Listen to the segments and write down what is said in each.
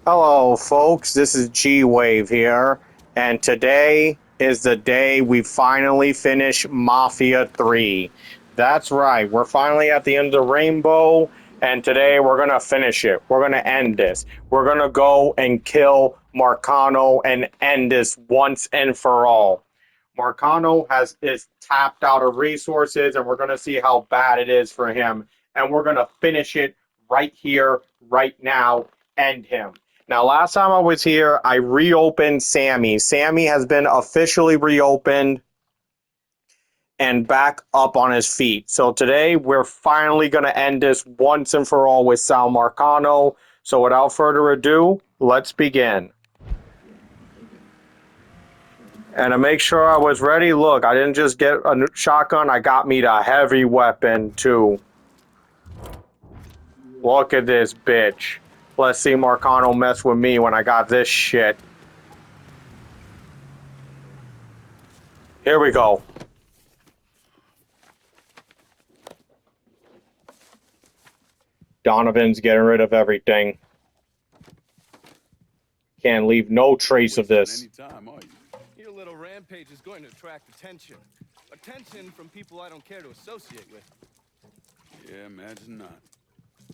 Hello, folks. This is Gwave here, and today is the day we finally finish Mafia 3. That's right, we're finally at the end of the rainbow, and today we're gonna finish it. We're gonna end this. We're gonna go and kill Marcano and end this once and for all. Marcano is tapped out of resources, and we're gonna see how bad it is for him, and we're gonna finish it right here, right now, end him. Now, last time I was here, I reopened Sammy. Sammy has been officially reopened and back up on his feet. So today, we're finally going to end this once and for all with Sal Marcano. So without further ado, let's begin. And to make sure I was ready, look, I didn't just get a shotgun, I got me the heavy weapon too. Look at this bitch. Let's see Marcano mess with me when I got this shit. Here we go. Donovan's getting rid of everything. Can't leave no trace of this. Anytime, are you? Your little rampage is going to attract attention. Attention from people I don't care to associate with. Yeah, imagine not.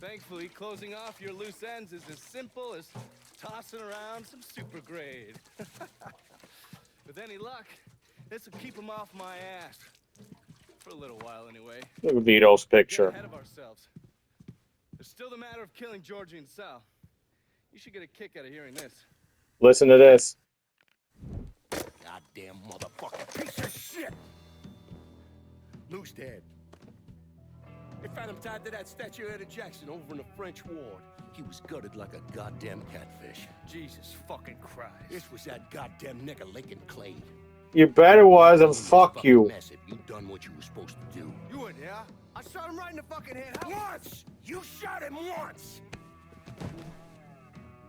Thankfully, closing off your loose ends is as simple as tossing around some super grade. With any luck, this will keep them off my ass. For a little while, anyway. Look at Vito's picture. Get ahead of ourselves. There's still the matter of killing Georgie and Sal. You should get a kick out of hearing this. Listen to this. Goddamn motherfucking piece of shit! Lou's dead. They found him tied to that statue of Jackson over in the French ward. He was gutted like a goddamn catfish. Jesus fucking Christ. This was that goddamn nigger Lincoln Clay. You bet it was, and fuck you. Mess if you done what you were supposed to do. You would, yeah? I shot him right in the fucking head. Once! You shot him once!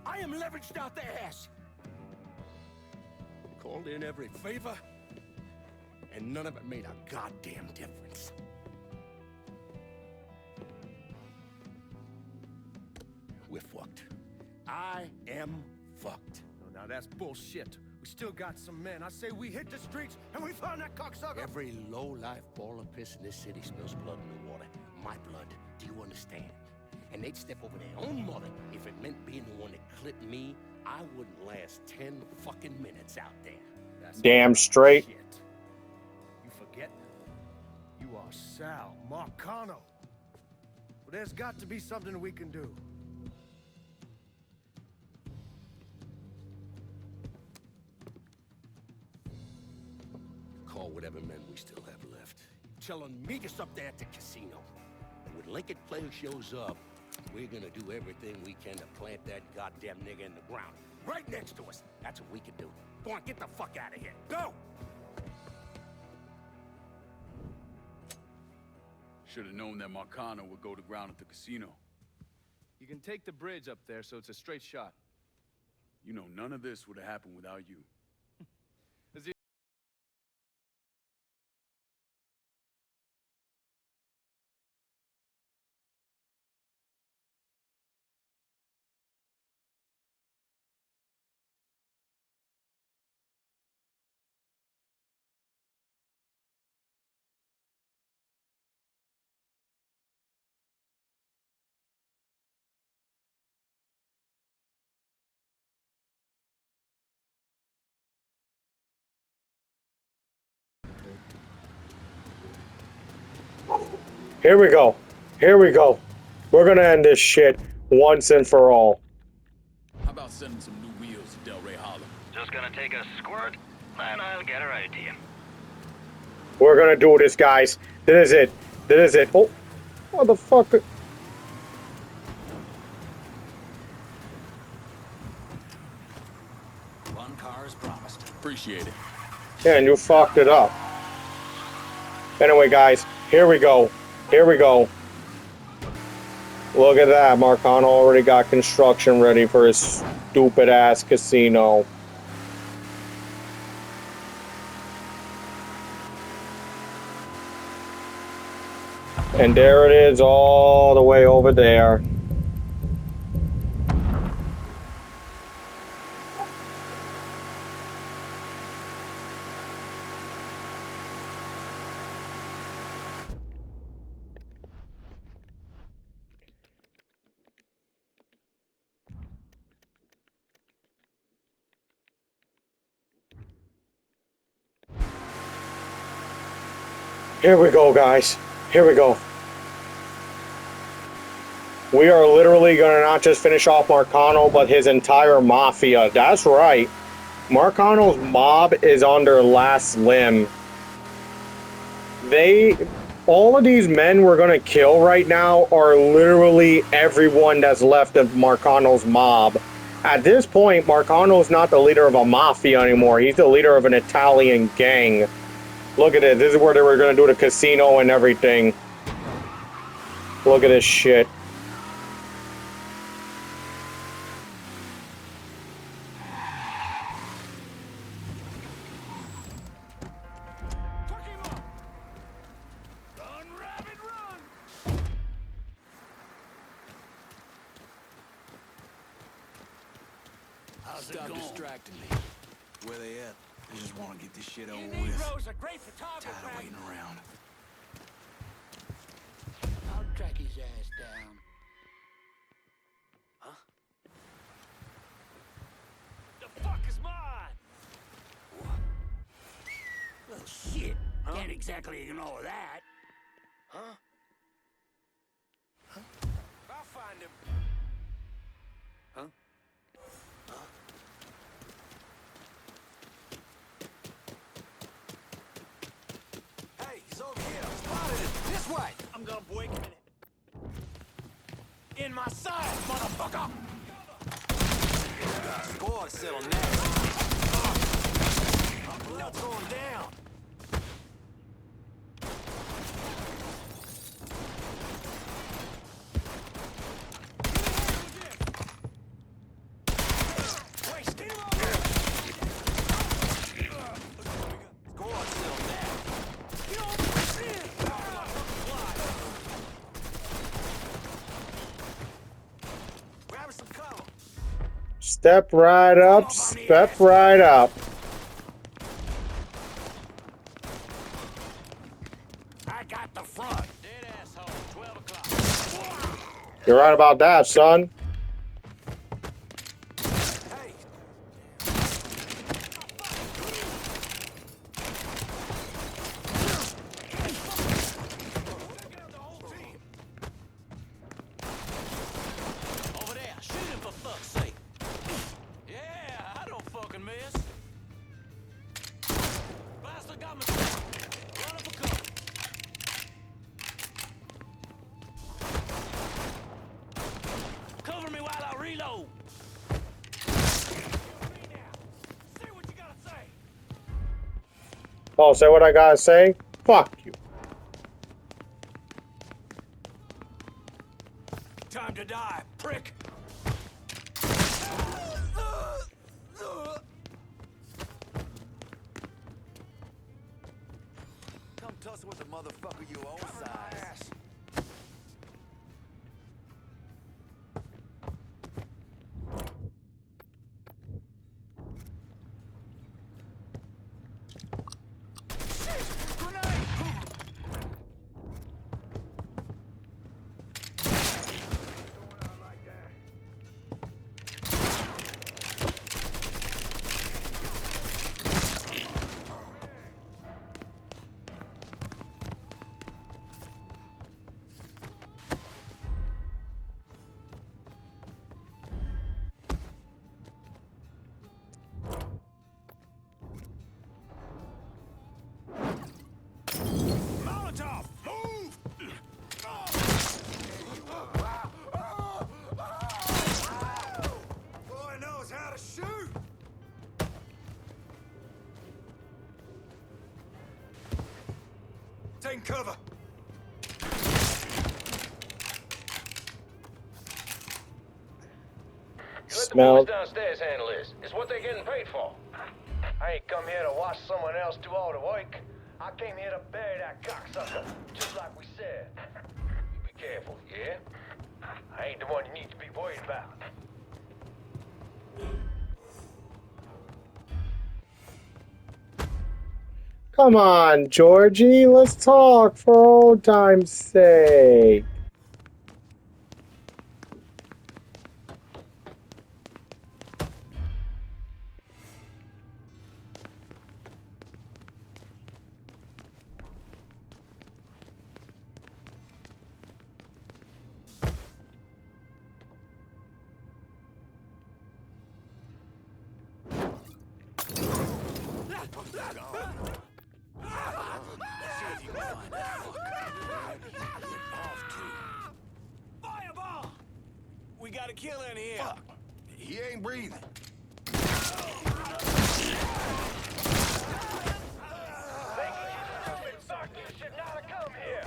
I am leveraged out the ass. Called in every favor, and none of it made a goddamn difference. We're fucked. I am fucked. Oh, now that's bullshit. We still got some men. I say we hit the streets and we find that cocksucker. Every low-life ball of piss in this city spills blood in the water. My blood. Do you understand? And they'd step over their own mother if it meant being the one that clipped me. I wouldn't last 10 fucking minutes out there. That's Damn straight. shit. You forget? You are Sal Marcano. Well, there's got to be something we can do. Call whatever men we still have left. Tell them meet us up there at the casino. And when Lincoln Clay shows up, we're gonna do everything we can to plant that goddamn nigga in the ground. Right next to us. That's what we can do. Go on, get the fuck out of here. Go! Should have known that Marcano would go to ground at the casino. You can take the bridge up there so it's a straight shot. You know, none of this would have happened without you. Here we go. Here we go. We're gonna end this shit once and for all. How about sending some new wheels to Delray Hollow? Just gonna take a squirt, and I'll get her out to you. We're gonna do this, guys. This is it. This is it. Oh, motherfucker. One car as promised. Appreciate it. Yeah, and you fucked it up. Anyway, guys, here we go. Here we go. Look at that. Marcano already got construction ready for his stupid ass casino. And there it is, all the way over there. Here we go, guys. Here we go. We are literally gonna not just finish off Marcano, but his entire Mafia. That's right. Marcano's mob is on their last limb. All of these men we're gonna kill right now are literally everyone that's left of Marcano's mob. At this point, Marcano's not the leader of a mafia anymore. He's the leader of an Italian gang. Look at it. This is where they were gonna do the casino and everything. Look at this shit. Stop distracting me. Where they at? I just want to get this shit over with. Tired of waiting around. I'll track his ass down. Huh? The fuck is mine? Well, shit. Huh? Can't exactly ignore that. Huh? Huh? I'll find him. Huh? Hey, he's over here. Spotted him. This way. I'm gonna break him in my side, motherfucker! Squad settle next. Blood's going down. Step right up, step right up. I got the front. Dead asshole. 12 o'clock. You're right about that, son. Hey. Over there. Shoot him for fuck's sake. Yeah, I don't fucking miss. Bastard got me. Run up a cover. Cover me while I reload. Say what you gotta say. Oh, say what I gotta say? Fuck you. Time to die, prick. Come tussle with a motherfucker your own size. Molotov, move! Boy knows how to shoot. Taking cover. Let the Smell. boys downstairs handle this. It's what they're getting paid for. I ain't come here to watch someone else do all the work. I came here to bury that cocksucker, just like we said. You be careful, yeah? I ain't the one you need to be worried about. Come on, Georgie, let's talk for old time's sake. See if you can find that fucker. Fireball! We got a killer in here. Fuck. He ain't breathing. Stupid fuck, you should not have come here.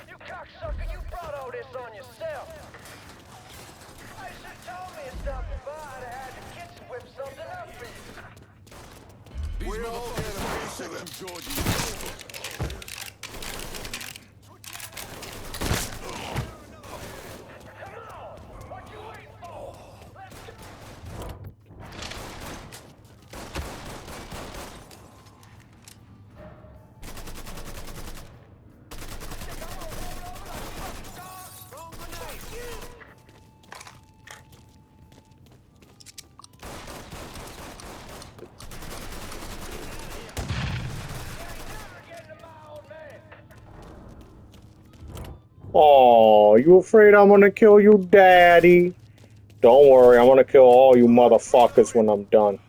You cocksucker, you brought all this on yourself. I should have told me to stop by. I'd have had the kitchen whip something up for you. We're all getting a piece of him. Georgie. Come on, what you waiting for? Let's go. Oh, you afraid I'm gonna kill you, Daddy? Don't worry, I'm gonna kill all you motherfuckers when I'm done.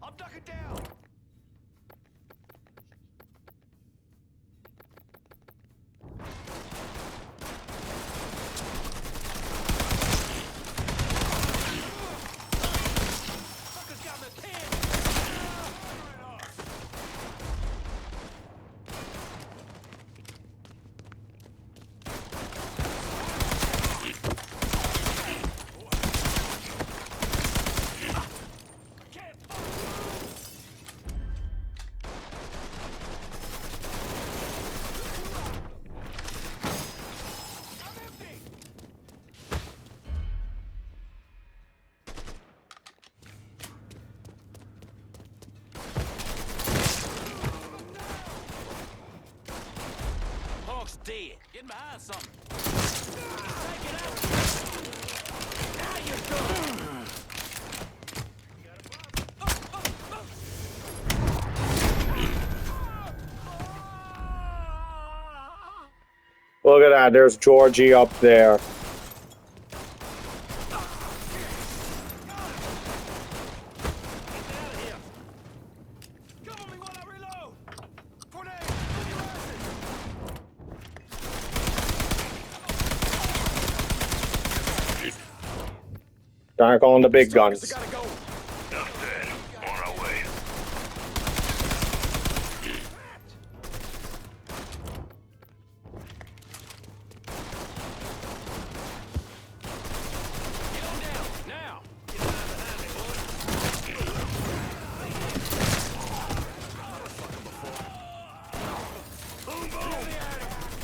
I'm ducking down. Fuckers got me pinned. Punk's dead. Get behind something. Take it out. Now you're done. Look at that, there's Georgie up there. Cover me while I reload. Grenade. Time calling the big guns. Gotta go. Enough dead. On our way. Get on down. Now. Get behind me, boy. Boom, boom.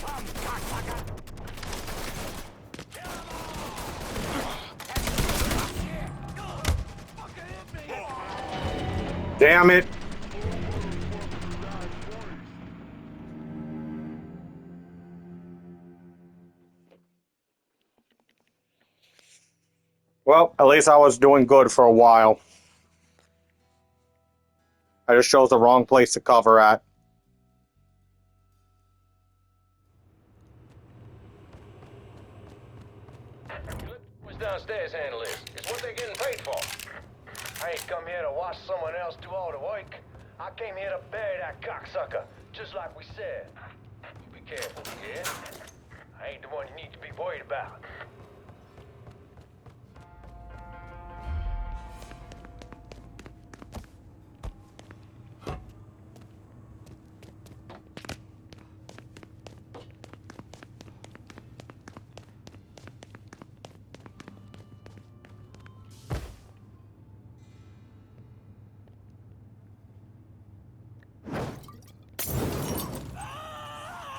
Come, cocksucker. Damn it. Well, at least I was doing good for a while. I just chose the wrong place to cover at. Who's downstairs handle this? It's what they're getting paid for. I ain't come here to watch someone else do all the work. I came here to bury that cocksucker, just like we said. You be careful, yeah? I ain't the one you need to be worried about.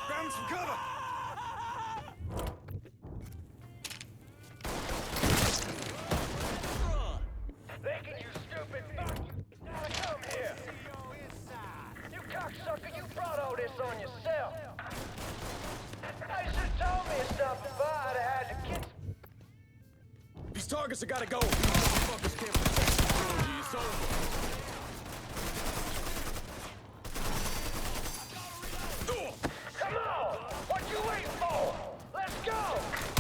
Grab some cover. Thinking you stupid fuck! Now come here! You cocksucker, you brought all this on yourself! I should have told me to stop by. I'd have had the kids. These targets have gotta go. These motherfuckers can't protect you, Georgie. It's over. Come on! What you waiting for? Let's go!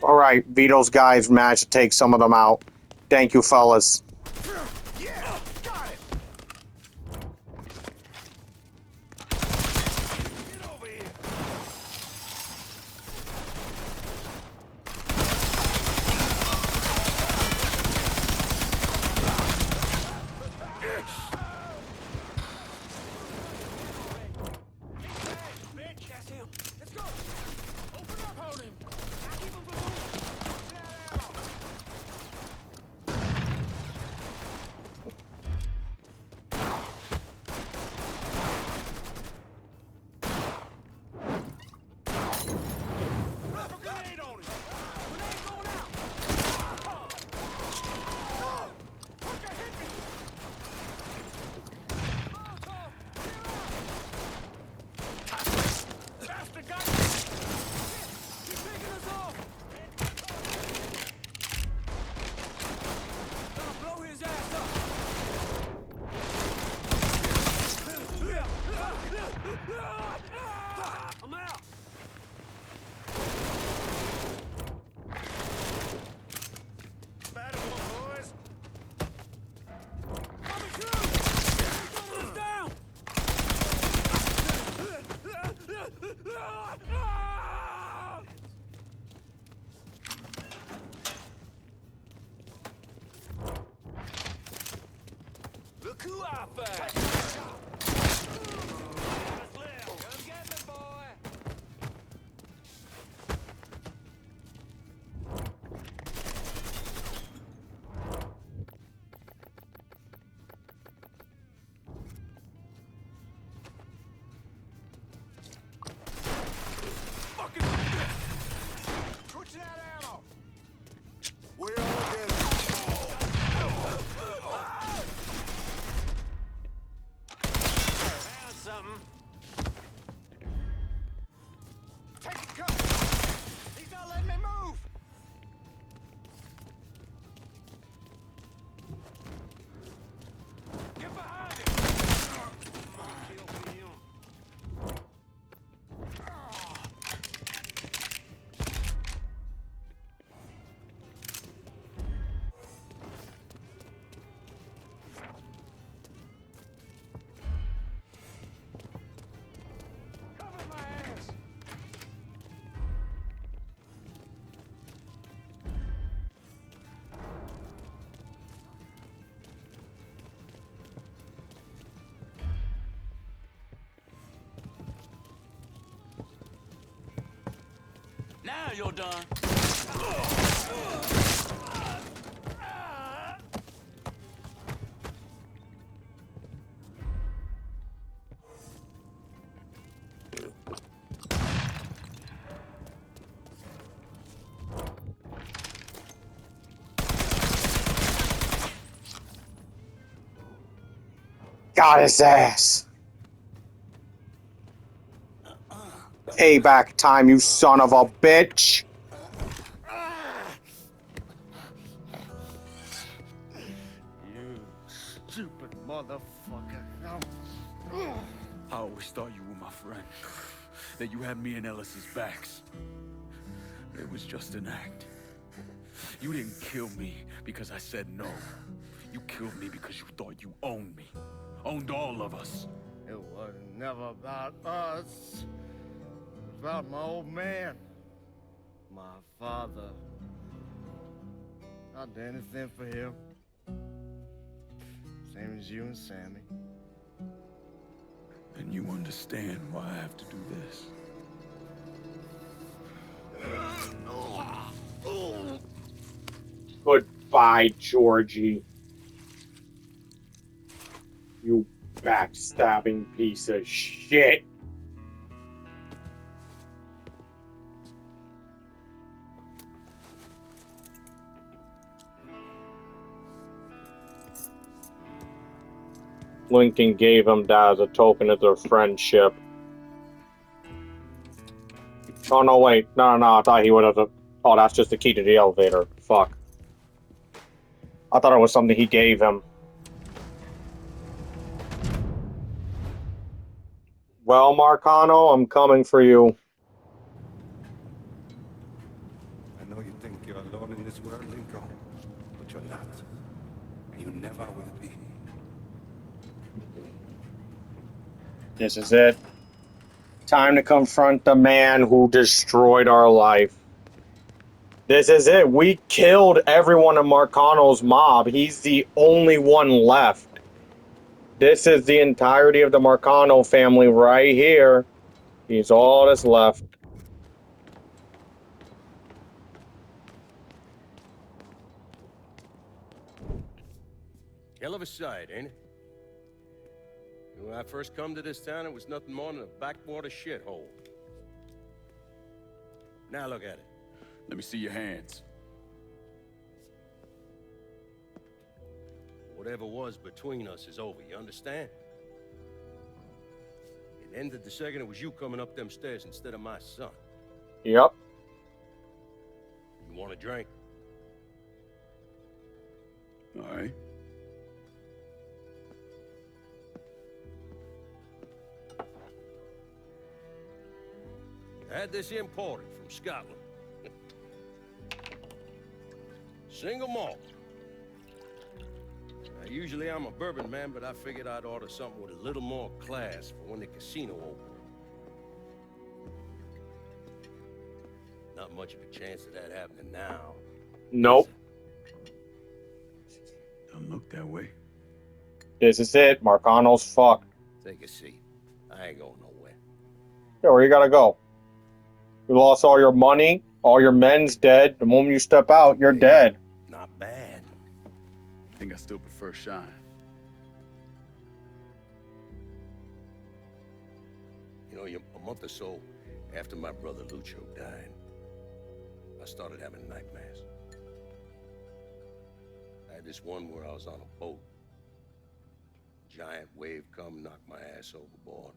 Alright, Vito's guys managed to take some of them out. Thank you, fellas. Yeah, got it. Get over here. Bitch, that's him. Let's go. Open up, hold him. I keep him from moving. Drop a grenade on him. Grenade going out. No! Fucker hit me. Molotov, clear out. Bastard got me. He's taking us off. Gonna blow his ass up. I'm out. Battle one, boys. Coming through. Going down. Look who I found. Come get me, boy. Fucking switch that ammo. We're all dead. Found something. Take a cut. He's not letting me move. Get behind him. Kill him. Cover my ass. Now you're done. Got his ass. Payback time, you son of a bitch. You stupid motherfucker. I always thought you were my friend. That you had me and Ellis's backs. It was just an act. You didn't kill me because I said no. You killed me because you thought you owned me. Owned all of us. It was never about us. It was about my old man. My father. I'd do anything for him. Same as you and Sammy. And you understand why I have to do this. Goodbye, Georgie. You backstabbing piece of shit. Lincoln gave him that as a token of their friendship. Oh, no, wait. No, I thought he would have... Oh, that's just the key to the elevator. Fuck. I thought it was something he gave him. Well, Marcano, I'm coming for you. I know you think you never will be. This is it. Time to confront the man who destroyed our life. This is it. We killed everyone in Marcano's mob. He's the only one left. This is the entirety of the Marcano family right here. He's all that's left. Hell of a sight, ain't it? When I first come to this town, it was nothing more than a backwater shithole. Now look at it. Let me see your hands. Whatever was between us is over, you understand? It ended the second it was you coming up them stairs instead of my son. Yep. You want a drink? All right. I had this imported from Scotland. Single malt. Now, usually I'm a bourbon man, but I figured I'd order something with a little more class for when the casino opened. Not much of a chance of that happening now. Nope. Don't look that way. This is it. Marcano's fucked. Take a seat. I ain't going nowhere. Yeah, where you gotta go? You lost all your money. All your men's dead. The moment you step out, you're dead. Not bad. I think I still prefer Shine. You know, a month or so after my brother Lucho died, I started having nightmares. I had this one where I was on a boat. Giant wave come, knock my ass overboard.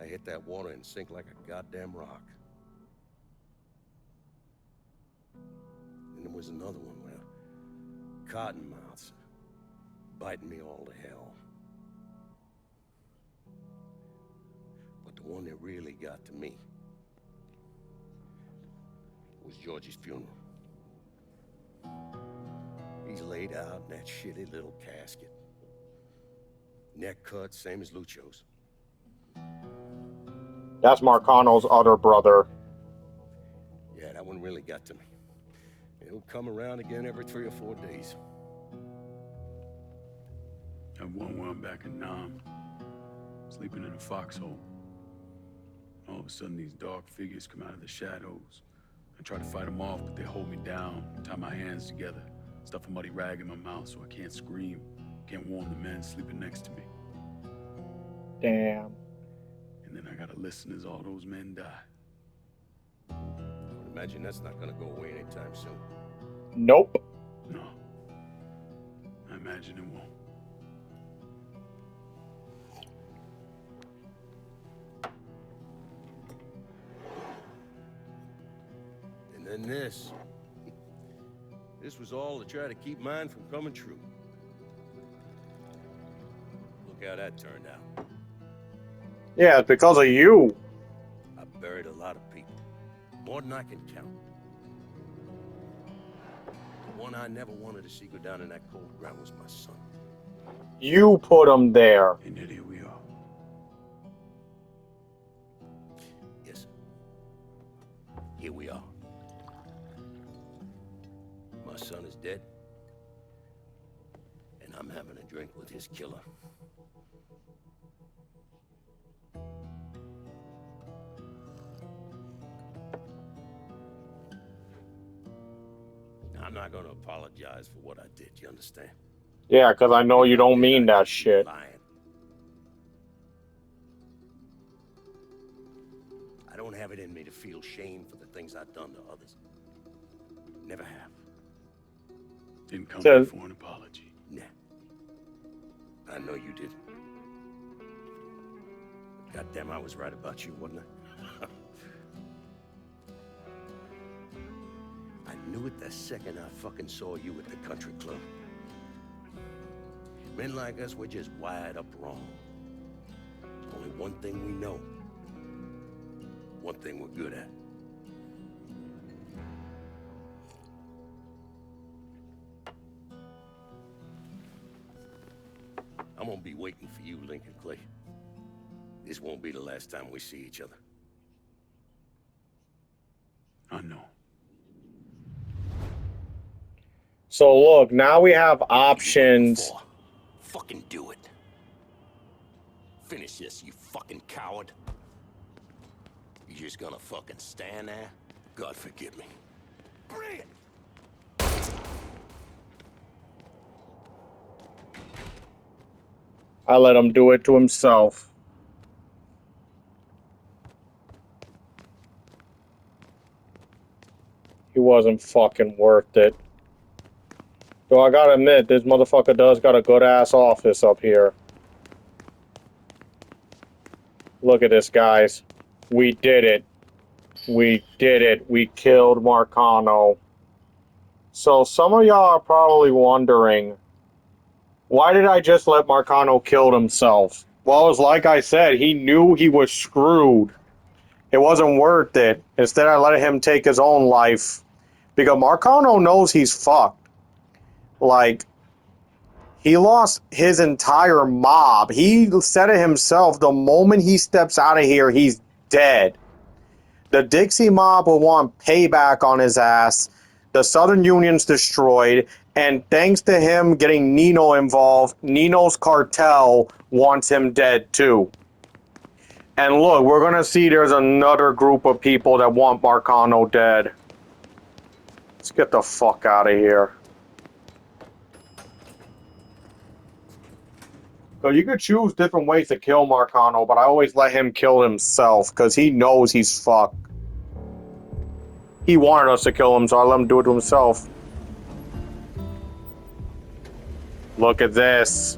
I hit that water and sink like a goddamn rock. And there was another one where cottonmouths biting me all to hell. But the one that really got to me was Georgie's funeral. He's laid out in that shitty little casket. Neck cut, same as Lucho's. That's Marcano's other brother. Yeah, that one really got to me. It'll come around again every 3 or 4 days. I have one where I'm back in Nam, sleeping in a foxhole. All of a sudden, these dark figures come out of the shadows. I try to fight them off, but they hold me down, tie my hands together, stuff a muddy rag in my mouth so I can't scream, can't warn the men sleeping next to me. Damn. And then I gotta listen as all those men die. I would imagine that's not gonna go away anytime soon. Nope. No. I imagine it won't. And then this. This was all to try to keep mine from coming true. Look how that turned out. Yeah, it's because of you. I buried a lot of people. More than I can count. The one I never wanted to see go down in that cold ground was my son. You put him there. And yet here we are. Yes, sir. Here we are. My son is dead. And I'm having a drink with his killer. I'm not gonna apologize for what I did, you understand? Yeah, because I know you don't mean that shit. Lying. I don't have it in me to feel shame for the things I've done to others. Never have. Didn't come So- here for an apology. Nah. I know you didn't. Goddamn, I was right about you, wasn't I? I knew it the second I fucking saw you at the country club. Men like us, we're just wired up wrong. Only one thing we know. One thing we're good at. I'm gonna be waiting for you, Lincoln Clay. This won't be the last time we see each other. I know. So look, now we have What are you waiting options. for? Fucking do it. Finish this, you fucking coward. You just gonna fucking stand there? God forgive me. Bring it! I let him do it to himself. He wasn't fucking worth it. So I gotta admit, this motherfucker does got a good ass office up here. Look at this, guys. We did it. We did it. We killed Marcano. So some of y'all are probably wondering, why did I just let Marcano kill himself? Well, it's like I said, he knew he was screwed. It wasn't worth it. Instead, I let him take his own life. Because Marcano knows he's fucked. Like, he lost his entire mob. He said it himself, the moment he steps out of here, he's dead. The Dixie mob will want payback on his ass. The Southern Union's destroyed. And thanks to him getting Nino involved, Nino's cartel wants him dead too. And look, we're going to see there's another group of people that want Marcano dead. Let's get the fuck out of here. So you could choose different ways to kill Marcano, but I always let him kill himself because he knows he's fucked. He wanted us to kill him, so I let him do it to himself. Look at this.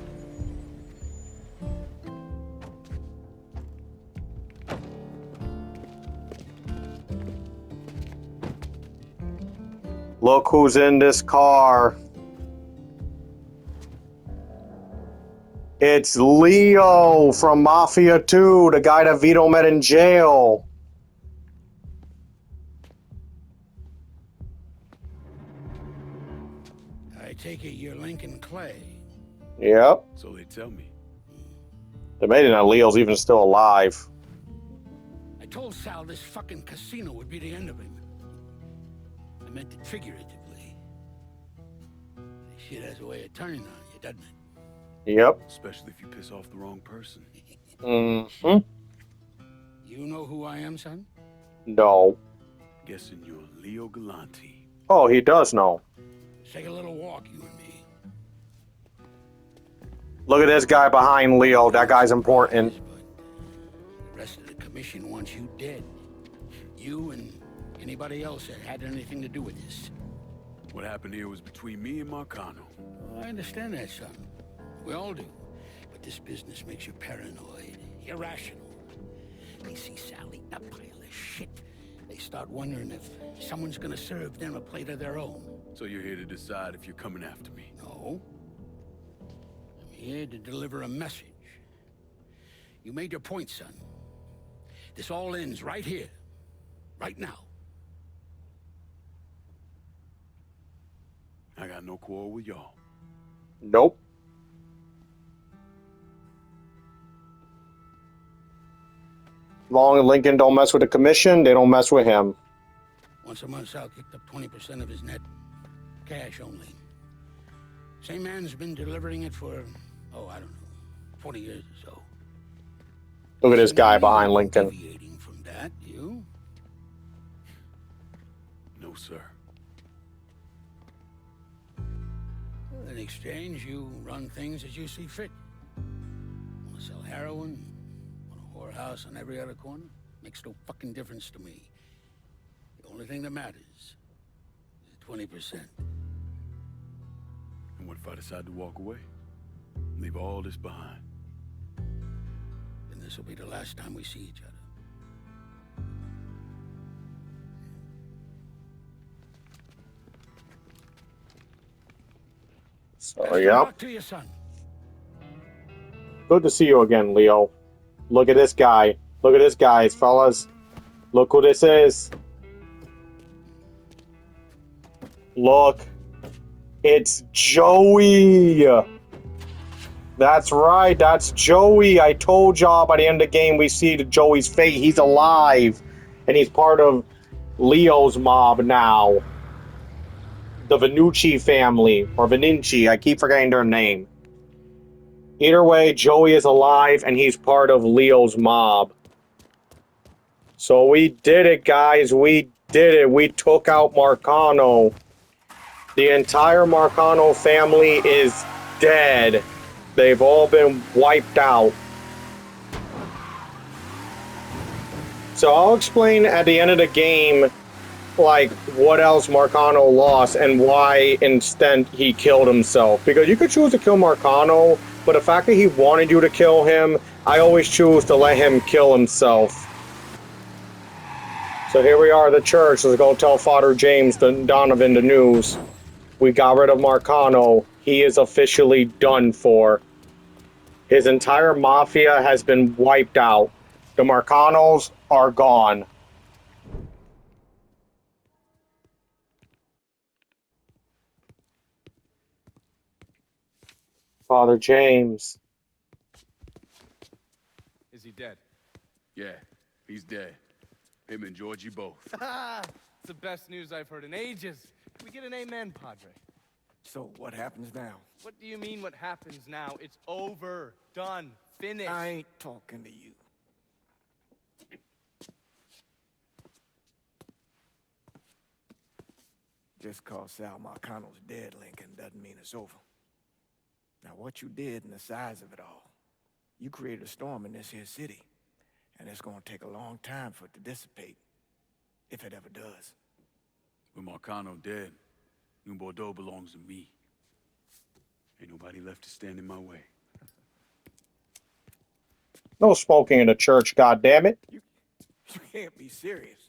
Look who's in this car. It's Leo from Mafia 2, the guy that Vito met in jail. I take it you're Lincoln Clay. Yep. So they tell me. They made it that Leo's even still alive. I told Sal this fucking casino would be the end of him. I meant it figuratively. This shit has a way of turning on you, doesn't it? Yep. Especially if you piss off the wrong person. Mm-hmm. You know who I am, son? No. Guessing you're Leo Galante. Oh, he does know. Take a little walk, you and me. Look at this guy behind Leo. That guy's important. But the rest of the commission wants you dead. You and anybody else that had anything to do with this. What happened here was between me and Marcano. Oh, I understand that, son. We all do. But this business makes you paranoid, irrational. They see Sal eating a pile of shit. They start wondering if someone's gonna serve them a plate of their own. So you're here to decide if you're coming after me? No. I'm here to deliver a message. You made your point, son. This all ends right here. Right now. I got no quarrel with y'all. Nope. Long and Lincoln don't mess with the commission, they don't mess with him. Once a month, Sal kicked up 20% of his net. Cash only. Same man's been delivering it for, oh, I don't know, 40 years or so. Look at this guy behind Lincoln. Deviating from that, you? No, sir. In exchange, you run things as you see fit. Want to sell heroin? Want a whorehouse on every other corner? Makes no fucking difference to me. The only thing that matters is 20%. And what if I decide to walk away? Leave all this behind? Then this will be the last time we see each other. So, yeah. To you, son. Good to see you again, Leo. Look at this guy. Look at this guy, fellas. Look who this is. Look. It's Joey. That's right. That's Joey. I told y'all by the end of the game we see Joey's fate. He's alive, and he's part of Leo's mob now. The Venucci family, or Veninci. I keep forgetting their name. Either way, Joey is alive, and he's part of Leo's mob. So we did it, guys. We did it. We took out Marcano. The entire Marcano family is dead. They've all been wiped out. So I'll explain at the end of the game, like, what else Marcano lost and why instead he killed himself. Because you could choose to kill Marcano, but the fact that he wanted you to kill him, I always choose to let him kill himself. So here we are at the church. Let's go tell Father James Donovan the news. We got rid of Marcano. He is officially done for. His entire mafia has been wiped out. The Marcanos are gone. Father James. Is he dead? Yeah, he's dead. Him and Georgie both. It's the best news I've heard in ages. Can we get an amen, Padre? So what happens now? What do you mean what happens now? It's over. Done. Finished. I ain't talking to you. Just cause Sal Marcano's dead, Lincoln, doesn't mean it's over. Now, what you did and the size of it all, you created a storm in this here city, and it's gonna take a long time for it to dissipate, if it ever does. With Marcano dead, New Bordeaux belongs to me. Ain't nobody left to stand in my way. No smoking in the church, goddammit. You can't be serious.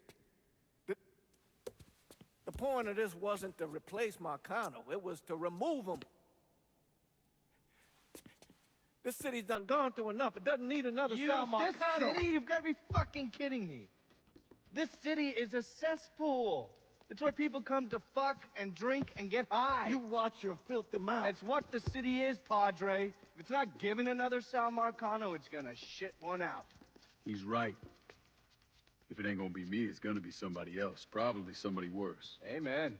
The point of this wasn't to replace Marcano, it was to remove him. This city's done gone through enough. It doesn't need another Sal Marcano. This city? You've got to be fucking kidding me. This city is a cesspool. It's where people come to fuck and drink and get high. You watch your filthy mouth. That's what the city is, Padre. If it's not giving another Sal Marcano, it's gonna shit one out. He's right. If it ain't gonna be me, it's gonna be somebody else. Probably somebody worse. Amen.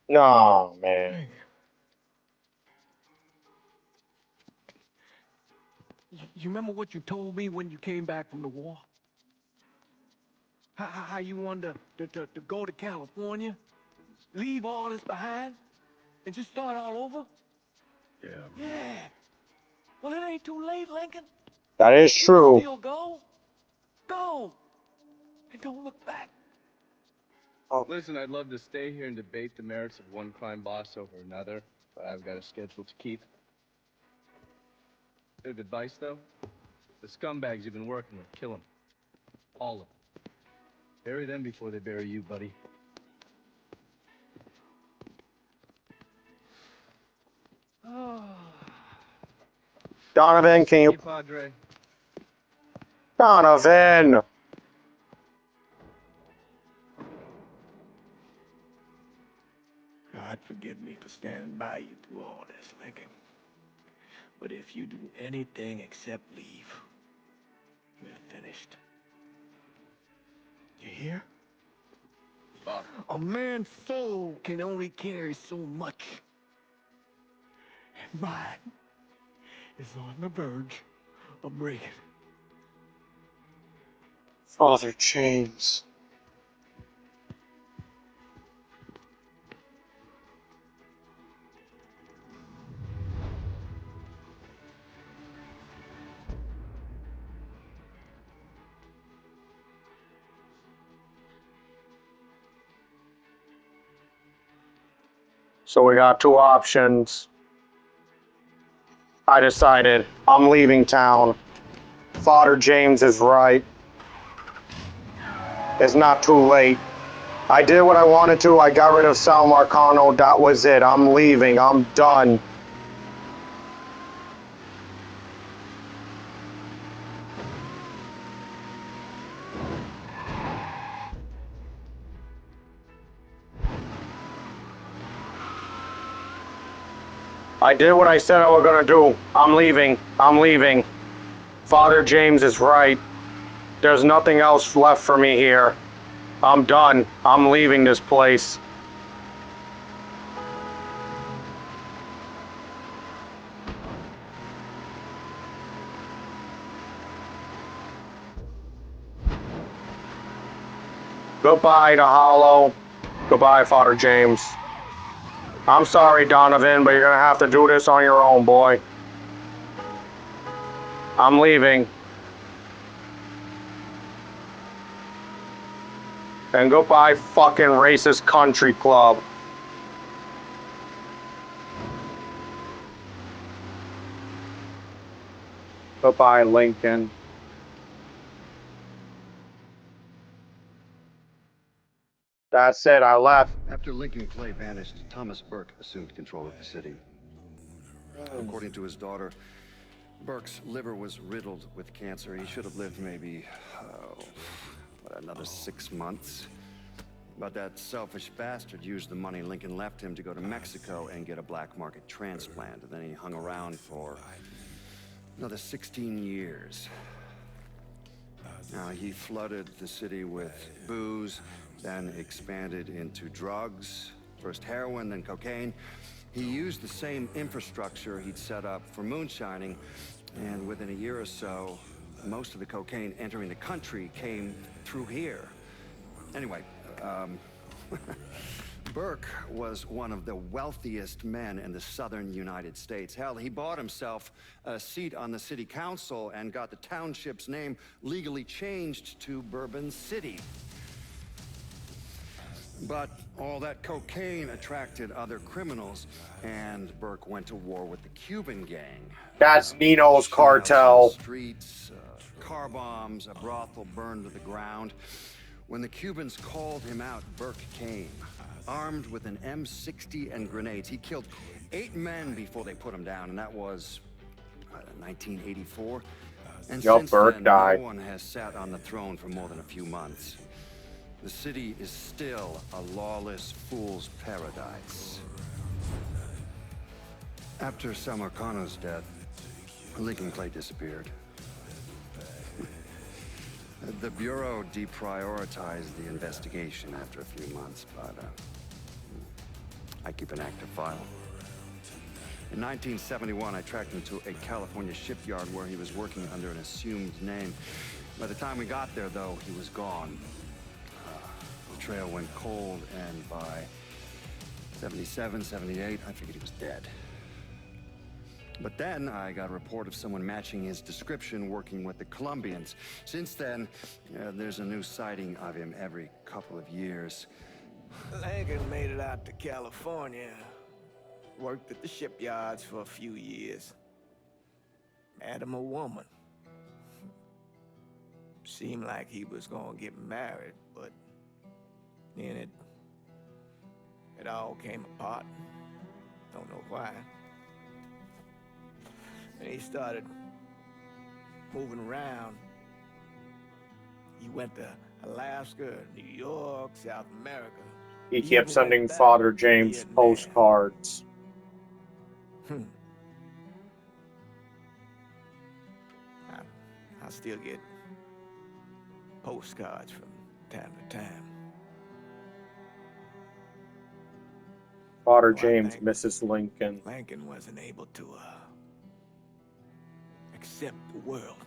No, man. You remember what you told me when you came back from the war? How you wanted to go to California, leave all this behind, and just start all over? Yeah. Yeah. Well, it ain't too late, Lincoln. That is You can true. still go. Go. And don't look back. Listen, I'd love to stay here and debate the merits of one crime boss over another, but I've got a schedule to keep. Bit of advice, though? The scumbags you've been working with, kill them. All of them. Bury them before they bury you, buddy. Donovan, can Hey, you... Padre. Donovan! God forgive me for standing by you through all this, Lincoln. But if you do anything except leave, we're finished. You hear? Bob. A man's soul can only carry so much. And mine is on the verge of breaking. Father James. So we got two options. I decided I'm leaving town. Father James is right. It's not too late. I did what I wanted to. I got rid of Sal Marcano. That was it. I'm leaving. I'm done. I did what I said I was gonna do. I'm leaving. I'm leaving. Father James is right. There's nothing else left for me here. I'm done. I'm leaving this place. Goodbye to Hollow. Goodbye, Father James. I'm sorry, Donovan, but you're gonna have to do this on your own, boy. I'm leaving. And goodbye, fucking racist country club. Goodbye, Lincoln. That's it, I left. After Lincoln Clay vanished, Thomas Burke assumed control of the city. According to his daughter, Burke's liver was riddled with cancer. He should have lived maybe, another 6 months. But that selfish bastard used the money Lincoln left him to go to Mexico and get a black market transplant. And then he hung around for another 16 years. Now, he flooded the city with booze, then expanded into drugs, first heroin, then cocaine. He used the same infrastructure he'd set up for moonshining, and within a year or so, most of the cocaine entering the country came through here. Anyway, Burke was one of the wealthiest men in the southern United States. Hell, he bought himself a seat on the city council and got the township's name legally changed to Bourbon City. But all that cocaine attracted other criminals, and Burke went to war with the Cuban gang. That's Nino's cartel. Streets, car bombs, a brothel burned to the ground. When the Cubans called him out, Burke came, armed with an M60 and grenades. He killed 8 men before they put him down, and that was 1984. And since Burke then, died. no one has sat on the throne for more than a few months. The city is still a lawless fool's paradise. After Samarkano's death, Lincoln Clay disappeared. The Bureau deprioritized the investigation after a few months, but I keep an active file. In 1971, I tracked him to a California shipyard where he was working under an assumed name. By the time we got there, though, he was gone. The trail went cold, and by 77, 78, I figured he was dead. But then I got a report of someone matching his description working with the Colombians. Since then, there's a new sighting of him every couple of years. Lincoln made it out to California. Worked at the shipyards for a few years. Had him a woman. Seemed like he was gonna get married, but then it all came apart. Don't know why. And he started moving around. He went to Alaska, New York, South America. He kept even sending went back Father to James Vietnam. postcards. I still get postcards from time to time. Father Well, I James, think Mrs. Lincoln. Lincoln wasn't able to accept the world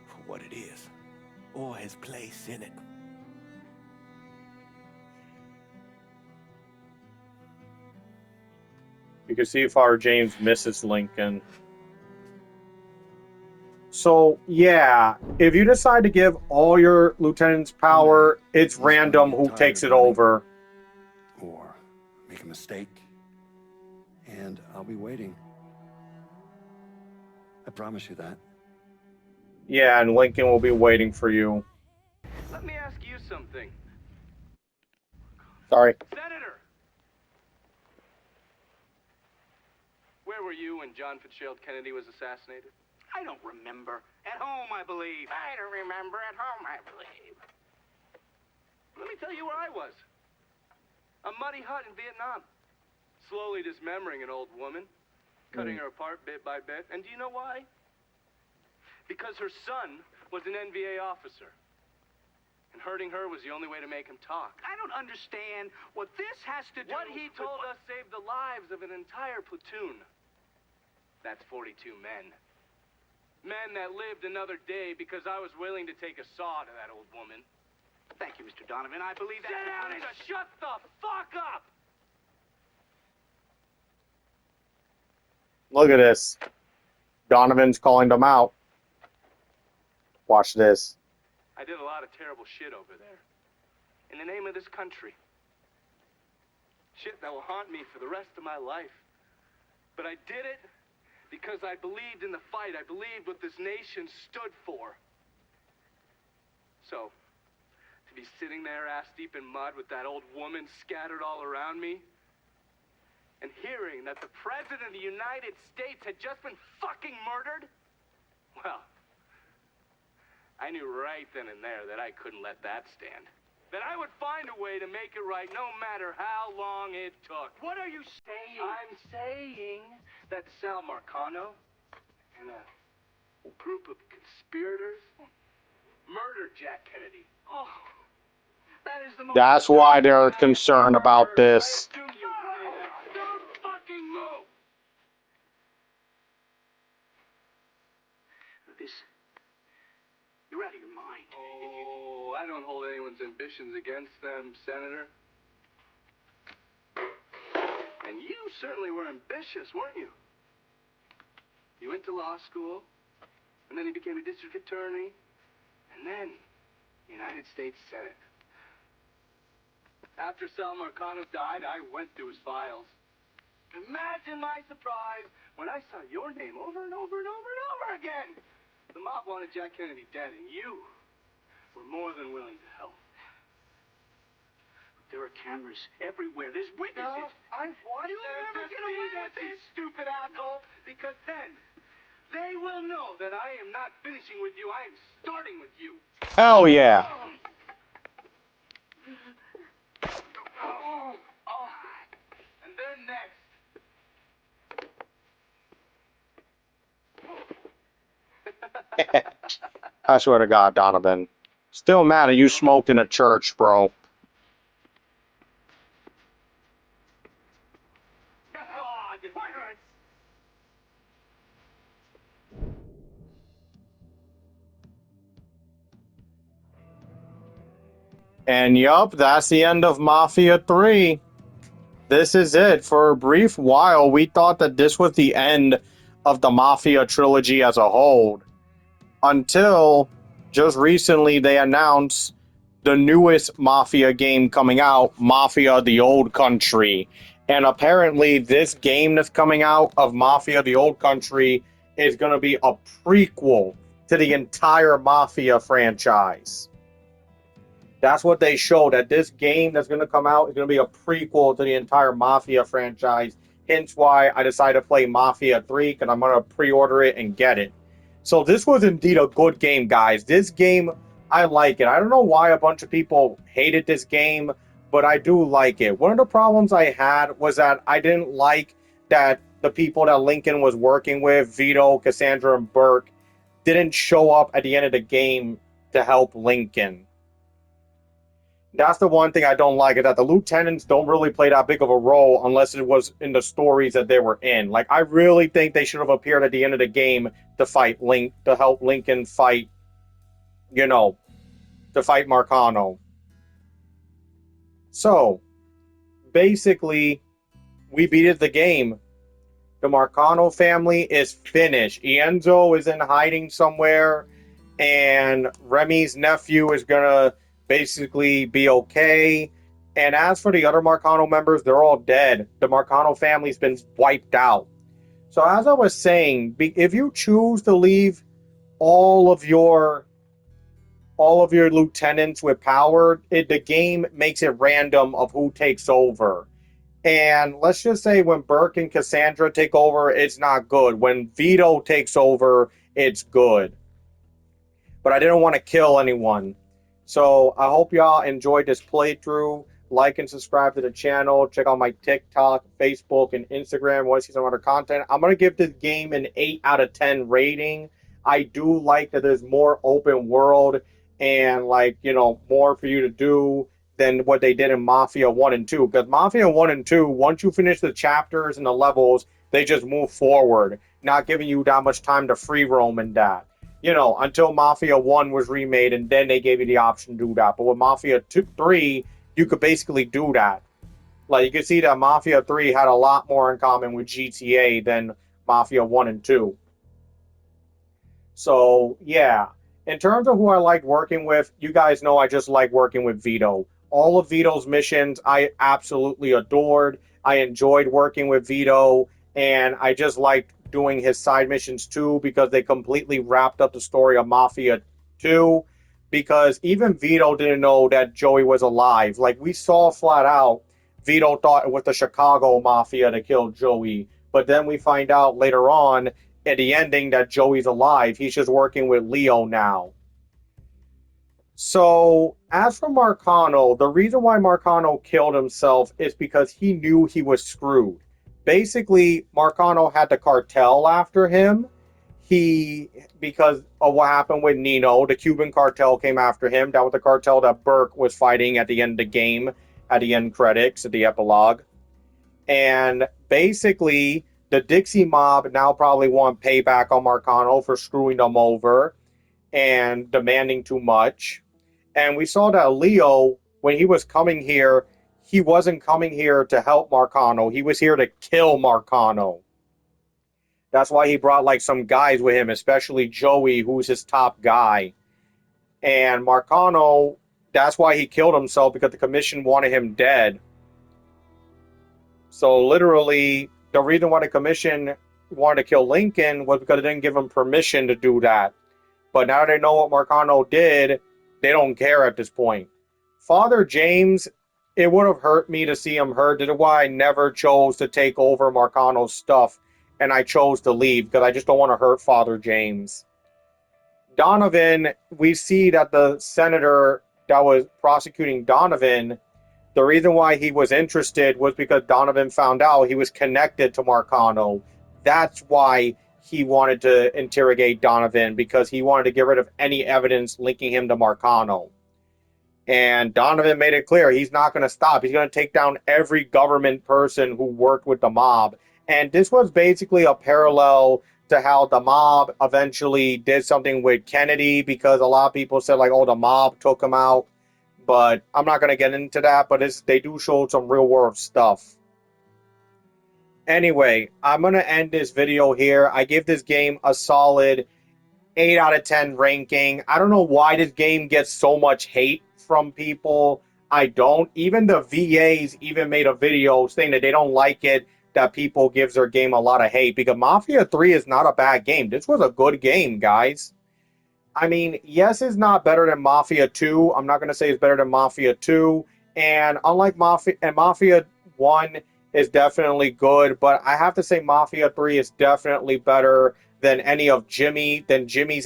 for what it is, or his place in it. You can see Father James, Mrs. Lincoln. So, yeah, if you decide to give all your lieutenants power, it's He's gonna random get who tired takes of it running. over. Or make a mistake. And I'll be waiting. I promise you that. Yeah, and Lincoln will be waiting for you. Let me ask you something. Sorry. Senator! Where were you when John Fitzgerald Kennedy was assassinated? I don't remember. At home, I believe. I don't remember. At home, I believe. Let me tell you where I was. A muddy hut in Vietnam. Slowly dismembering an old woman. cutting her apart bit by bit. And do you know why? Because her son was an NVA officer. And hurting her was the only way to make him talk. I don't understand what this has to do What he with told us saved the lives of an entire platoon. That's 42 men. Men that lived another day because I was willing to take a saw to that old woman. Thank you, Mr. Donovan. I believe that. Sit down and shut the fuck up! Look at this. Donovan's calling them out. Watch this. I did a lot of terrible shit over there. In the name of this country. Shit that will haunt me for the rest of my life. But I did it because I believed in the fight. I believed what this nation stood for. So, to be sitting there ass deep in mud with that old woman scattered all around me, and hearing that the President of the United States had just been fucking murdered, well, I knew right then and there that I couldn't let that stand. That I would find a way to make it right no matter how long it took. What are you saying? I'm saying that Sal Marcano and a group of conspirators murdered Jack Kennedy. Oh, that is the most... That's why they're concerned about this. I assume you did. Don't fucking move! This... You're out of your mind. Oh, I don't hold anyone's ambitions against them, Senator. And you certainly were ambitious, weren't you? You went to law school, and then you became a district attorney, and then United States Senate. After Sal Marcano died, I went through his files. Imagine my surprise when I saw your name over and over and over and over again. The mob wanted Jack Kennedy dead, and you were more than willing to help. There are cameras everywhere. There's witnesses. I want You'll them never to get see away this, with you it. stupid asshole, because then they will know that I am not finishing with you. I am starting with you. Hell yeah. Oh, and they're next. I swear to God, Donovan. Still mad at you smoked in a church, bro. And yup, that's the end of Mafia 3. This is it. For a brief while, we thought that this was the end of the Mafia trilogy as a whole. Until just recently they announced the newest Mafia game coming out, Mafia the Old Country. And apparently this game that's coming out of Mafia the Old Country is going to be a prequel to the entire Mafia franchise. That's what they showed, that this game that's going to come out is going to be a prequel to the entire Mafia franchise. Hence why I decided to play Mafia 3, because I'm going to pre-order it and get it. So this was indeed a good game, guys. This game, I like it. I don't know why a bunch of people hated this game, but I do like it. One of the problems I had was that I didn't like that the people that Lincoln was working with, Vito, Cassandra, and Burke, didn't show up at the end of the game to help Lincoln. That's the one thing I don't like, is that the lieutenants don't really play that big of a role unless it was in the stories that they were in. Like, I really think they should have appeared at the end of the game to fight to help Lincoln fight, to fight Marcano. So, basically, we beat the game. The Marcano family is finished. Ienzo is in hiding somewhere, and Remy's nephew is gonna basically be okay. And as for the other Marcano members, they're all dead. The Marcano family's been wiped out. So as I was saying, if you choose to leave all of your lieutenants with power, the game makes it random of who takes over. And let's just say when Burke and Cassandra take over, it's not good. When Vito takes over, it's good. But I didn't want to kill anyone. So I hope y'all enjoyed this playthrough. like and subscribe to the channel. Check out my TikTok, Facebook, and Instagram. Want to see some other content? I'm going to give this game an 8 out of 10 rating. I do like that there's more open world and, like, you know, more for you to do than what they did in Mafia 1 and 2. Because Mafia 1 and 2, once you finish the chapters and the levels, they just move forward, not giving you that much time to free roam in that. You know, until Mafia 1 was remade, and then they gave you the option to do that. But with Mafia 2, 3, you could basically do that. Like, you can see that Mafia 3 had a lot more in common with GTA than Mafia 1 and 2. So, yeah. In terms of who I like working with, you guys know I just like working with Vito. All of Vito's missions I absolutely adored. I enjoyed working with Vito, and I just liked doing his side missions too because they completely wrapped up the story of Mafia 2. Because even Vito didn't know that Joey was alive. Like, we saw flat out, Vito thought it was the Chicago Mafia that killed Joey. But then we find out later on at the ending that Joey's alive. He's just working with Leo now. So, as for Marcano, the reason why Marcano killed himself is because he knew he was screwed. Basically, Marcano had the cartel after him. Because of what happened with Nino, the Cuban cartel came after him. That was the cartel that Burke was fighting at the end of the game, at the end credits, at the epilogue. And basically, the Dixie mob now probably want payback on Marcano for screwing them over and demanding too much. And we saw that Leo, when he was coming here, he wasn't coming here to help Marcano. He was here to kill Marcano. That's why he brought like some guys with him, especially Joey, who's his top guy. And Marcano, that's why he killed himself, because the commission wanted him dead. So literally, the reason why the commission wanted to kill Lincoln was because they didn't give him permission to do that. But now they know what Marcano did, they don't care at this point. Father James, it would have hurt me to see him hurt. That's why I never chose to take over Marcano's stuff, and I chose to leave, because I just don't want to hurt Father James. Donovan, we see that the senator that was prosecuting Donovan, the reason why he was interested was because Donovan found out he was connected to Marcano. That's why he wanted to interrogate Donovan, because he wanted to get rid of any evidence linking him to Marcano. And Donovan made it clear he's not going to stop. He's going to take down every government person who worked with the mob. And this was basically a parallel to how the mob eventually did something with Kennedy, because a lot of people said, like, oh, the mob took him out. But I'm not going to get into that, but they do show some real world stuff. Anyway, I'm going to end this video here. I give this game a solid 8 out of 10 ranking. I don't know why this game gets so much hate from people. I don't. Even the VAs even made a video saying that they don't like it, that people gives their game a lot of hate, because Mafia 3 is not a bad game. This was a good game, guys. I mean, yes, it's not better than Mafia 2. I'm not going to say it's better than Mafia 2. And unlike Mafia 1 is definitely good, but I have to say Mafia 3 is definitely better than any of Jimmy's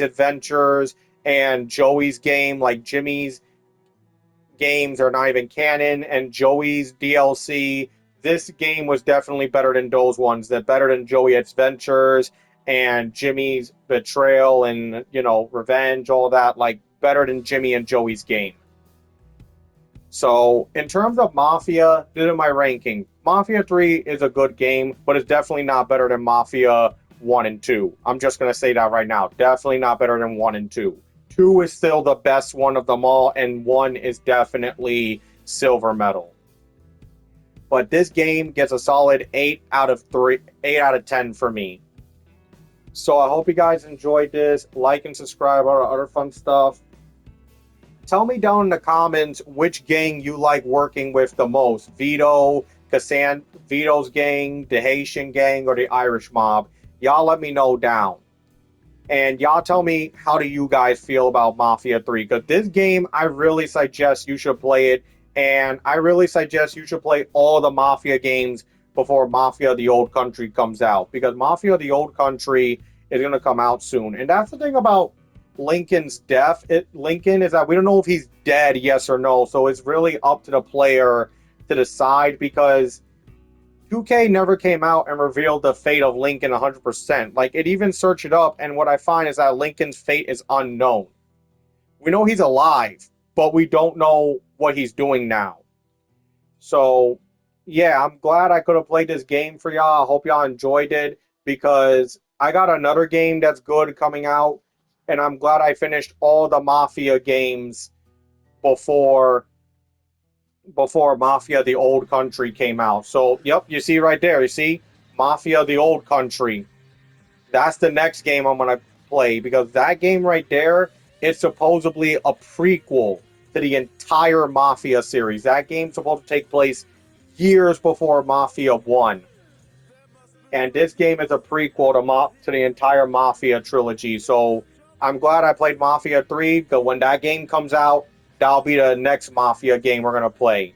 adventures and Joey's game. Like, Jimmy's games are not even canon, and Joey's DLC, this game was definitely better than those ones. They're better than Joey's Adventures and Jimmy's Betrayal and, you know, Revenge, all that. Like, better than Jimmy and Joey's game. So, in terms of Mafia, this is my ranking. Mafia 3 is a good game, but it's definitely not better than Mafia 1 and 2. I'm just going to say that right now. Definitely not better than 1 and 2. 2 is still the best one of them all, and 1 is definitely silver medal. But this game gets a solid 8 out of 10 for me. So I hope you guys enjoyed this. Like and subscribe, all the other fun stuff. Tell me down in the comments which gang you like working with the most. Vito, Vito's gang, the Haitian gang, or the Irish mob. Y'all let me know down. And y'all tell me, how do you guys feel about Mafia 3? Because this game, I really suggest you should play it. And I really suggest you should play all the Mafia games before Mafia the Old Country comes out. Because Mafia the Old Country is going to come out soon. And that's the thing about Lincoln's death. Lincoln is that we don't know if he's dead, yes or no. So it's really up to the player to decide because 2K never came out and revealed the fate of Lincoln 100%. Like, it even searched it up, and what I find is that Lincoln's fate is unknown. We know he's alive, but we don't know what he's doing now. So, yeah, I'm glad I could have played this game for y'all. I hope y'all enjoyed it because I got another game that's good coming out, and I'm glad I finished all the Mafia games before Mafia the Old Country came out. So, yep, you see right there. You see? Mafia the Old Country. That's the next game I'm going to play because that game right there is supposedly a prequel to the entire Mafia series. That game's supposed to take place years before Mafia 1. And this game is a prequel to the entire Mafia trilogy. So I'm glad I played Mafia 3 because when that game comes out, that'll be the next Mafia game we're going to play.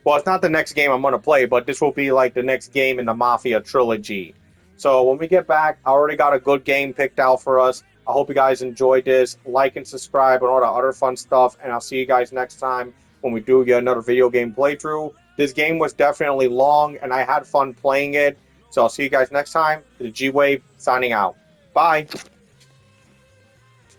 Well, it's not the next game I'm going to play, but this will be like the next game in the Mafia trilogy. So when we get back, I already got a good game picked out for us. I hope you guys enjoyed this. Like and subscribe and all the other fun stuff. And I'll see you guys next time when we do get another video game playthrough. This game was definitely long, and I had fun playing it. So I'll see you guys next time. The Gwave signing out. Bye.